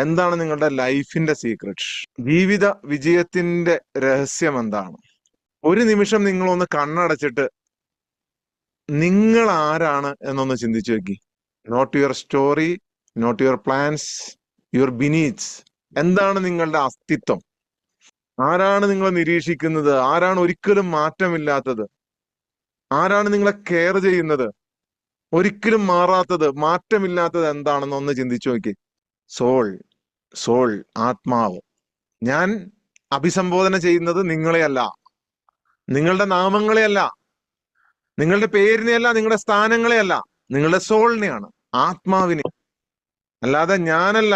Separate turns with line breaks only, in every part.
എന്താണ് നിങ്ങളുടെ ലൈഫിന്റെ സീക്രട്ട്? ജീവിത വിജയത്തിന്റെ രഹസ്യം എന്താണ്? ഒരു നിമിഷം നിങ്ങളൊന്ന് കണ്ണടച്ചിട്ട് നിങ്ങൾ ആരാണ് എന്നൊന്ന് ചിന്തിച്ചു നോക്കി. Not your story, not your plans, your benefits. എന്താണ് നിങ്ങളുടെ അസ്തിത്വം? ആരാണ് നിങ്ങളെ നിരീക്ഷിക്കുന്നത്? ആരാണ് ഒരിക്കലും മാറ്റമില്ലാത്തത്? ആരാണ് നിങ്ങളെ കെയർ ചെയ്യുന്നത്? ഒരിക്കലും മാറാത്തത്, മാറ്റമില്ലാത്തത് എന്താണെന്ന് ഒന്ന് ചിന്തിച്ചു നോക്കി. സോൾ, സോൾ, ആത്മാവ്. ഞാൻ അഭിസംബോധന ചെയ്യുന്നത് നിങ്ങളെയല്ല, നിങ്ങളുടെ നാമങ്ങളെയല്ല, നിങ്ങളുടെ പേരിനെയല്ല, നിങ്ങളുടെ സ്ഥാനങ്ങളെയല്ല, നിങ്ങളുടെ സോളിനെയാണ്, ആത്മാവിനെ. അല്ലാതെ ഞാനല്ല,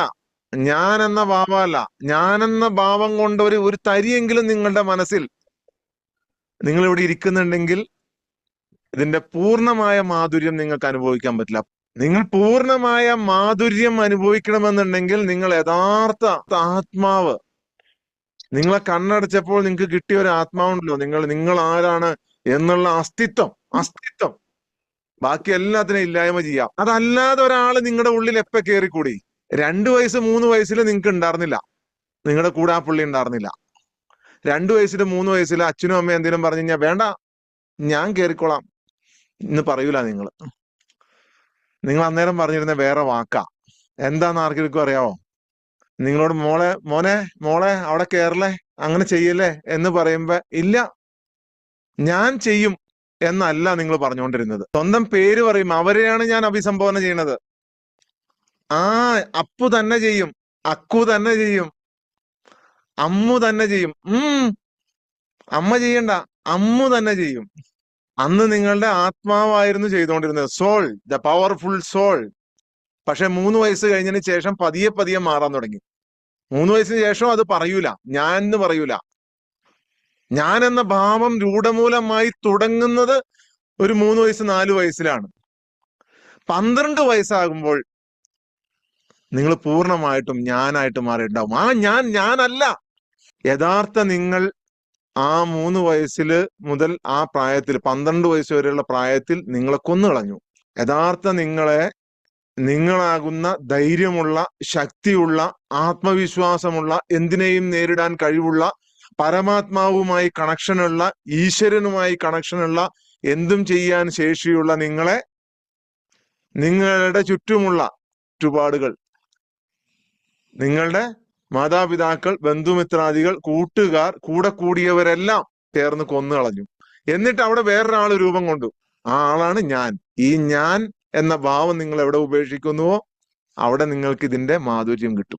ഞാൻ എന്ന ഭാവമല്ല. ഞാനെന്ന ഭാവം കൊണ്ട് ഒരു തരിയെങ്കിലും നിങ്ങളുടെ മനസ്സിൽ നിങ്ങൾ ഇവിടെ ഇരിക്കുന്നുണ്ടെങ്കിൽ ഇതിന്റെ പൂർണ്ണമായ മാധുര്യം നിങ്ങൾക്ക് അനുഭവിക്കാൻ പറ്റില്ല. നിങ്ങൾ പൂർണ്ണമായ മാധുര്യം അനുഭവിക്കണമെന്നുണ്ടെങ്കിൽ നിങ്ങൾ യഥാർത്ഥ ആത്മാവ്, നിങ്ങളെ കണ്ണടച്ചപ്പോൾ നിങ്ങൾക്ക് കിട്ടിയ ഒരു ആത്മാവുണ്ടല്ലോ, നിങ്ങൾ ആരാണ് എന്നുള്ള അസ്തിത്വം, അസ്തിത്വം. ബാക്കി എല്ലാത്തിനും ഇല്ലായ്മ ചെയ്യാം. അതല്ലാതെ ഒരാള് നിങ്ങളുടെ ഉള്ളിൽ എപ്പോ കയറിക്കൂടി? 2 വയസ്സ് 3 വയസ്സിൽ നിങ്ങൾക്ക് ഉണ്ടായിരുന്നില്ല, നിങ്ങളുടെ കൂടെ ആ പുള്ളി ഉണ്ടായിരുന്നില്ല. 2 വയസ്സിൽ 3 വയസ്സിൽ അച്ഛനും അമ്മയും എന്തെങ്കിലും പറഞ്ഞു കഴിഞ്ഞാൽ വേണ്ട, ഞാൻ കയറിക്കോളാം എന്ന് പറയൂല. നിങ്ങൾ അന്നേരം പറഞ്ഞിരുന്ന വേറെ വാക്കാ. എന്താന്ന് ആർക്കെങ്കിലും അറിയാവോ? നിങ്ങളോട് മോളെ അവിടെ കയറല്ലേ, അങ്ങനെ ചെയ്യല്ലേ എന്ന് പറയുമ്പോ ഇല്ല, ഞാൻ ചെയ്യും എന്നല്ല നിങ്ങൾ പറഞ്ഞുകൊണ്ടിരുന്നത്. സ്വന്തം പേര് പറയും, അവരെയാണ് ഞാൻ അഭിസംബോധന ചെയ്യണത്. ആ അപ്പു തന്നെ ചെയ്യും, അക്കു തന്നെ ചെയ്യും, അമ്മു തന്നെ ചെയ്യും. അമ്മ ചെയ്യണ്ട, അമ്മു തന്നെ ചെയ്യും. അന്ന് നിങ്ങളുടെ ആത്മാവായിരുന്നു ചെയ്തുകൊണ്ടിരുന്നത്, സോൾ, ദ പവർഫുൾ സോൾ. പക്ഷെ 3 വയസ്സ് കഴിഞ്ഞതിന് ശേഷം പതിയെ പതിയെ മാറാൻ തുടങ്ങി. 3 വയസ്സിന് ശേഷം അത് പറയൂല, ഞാൻ എന്ന് പറയൂല. ഞാൻ എന്ന ഭാവം രൂഢമൂലമായി തുടങ്ങുന്നത് ഒരു 3 വയസ്സ് 4 വയസ്സിലാണ്. 12 വയസ്സാകുമ്പോൾ നിങ്ങൾ പൂർണ്ണമായിട്ടും ഞാനായിട്ട് മാറിയിട്ടുണ്ടാവും. ഞാനല്ല. യഥാർത്ഥ നിങ്ങൾ ആ 3 വയസ്സിൽ മുതൽ ആ പ്രായത്തിൽ 12 വയസ്സ് വരെയുള്ള പ്രായത്തിൽ നിങ്ങളെ കൊന്നുകളഞ്ഞു. യഥാർത്ഥ നിങ്ങളാകുന്ന ധൈര്യമുള്ള, ശക്തിയുള്ള, ആത്മവിശ്വാസമുള്ള, എന്തിനേയും നേരിടാൻ കഴിവുള്ള, പരമാത്മാവുമായി കണക്ഷനുള്ള, ഈശ്വരനുമായി കണക്ഷനുള്ള, എന്തും ചെയ്യാൻ ശേഷിയുള്ള നിങ്ങളെ നിങ്ങളുടെ ചുറ്റുപാടുകൾ, നിങ്ങളുടെ മാതാപിതാക്കൾ, ബന്ധുമിത്രാദികൾ, കൂട്ടുകാർ, കൂടെ കൂടിയവരെല്ലാം ചേർന്ന് കൊന്നുകളഞ്ഞു. എന്നിട്ട് അവിടെ വേറൊരാൾ രൂപം കൊണ്ടു. ആ ആളാണ് ഞാൻ. ഈ ഞാൻ എന്ന ഭാവം നിങ്ങൾ എവിടെ ഉപേക്ഷിക്കുന്നുവോ അവിടെ നിങ്ങൾക്ക് ഇതിന്റെ മാധുര്യം കിട്ടും.